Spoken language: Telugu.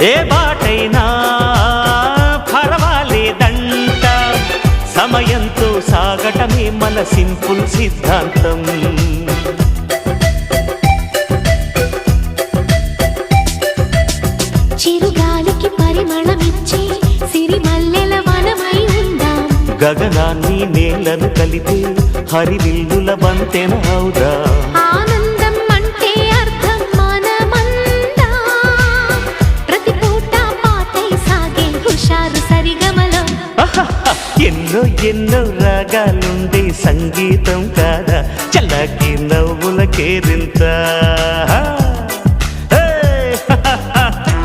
ఏ బాటైనా పర్వాలేదంట, సమయంతో సాగటమే మన సింపుల్ సిద్ధాంతం. చిరుగాలికి పరిమళమిచ్చే సిరిమల్లెల వనమై ఉందాం, గగనాన్ని నేలను కలిపే హరివిల్లుల బంతెన అవుదాం. ఆనందం అంటే అర్థం మనమందా, ప్రతి పూట పాటై సాగే హుషారు సరిగమలో. ఎన్నో ఎన్నో రాగాలుండే సంగీతం కాదా, చల్లకి నవ్వుల కేరింత.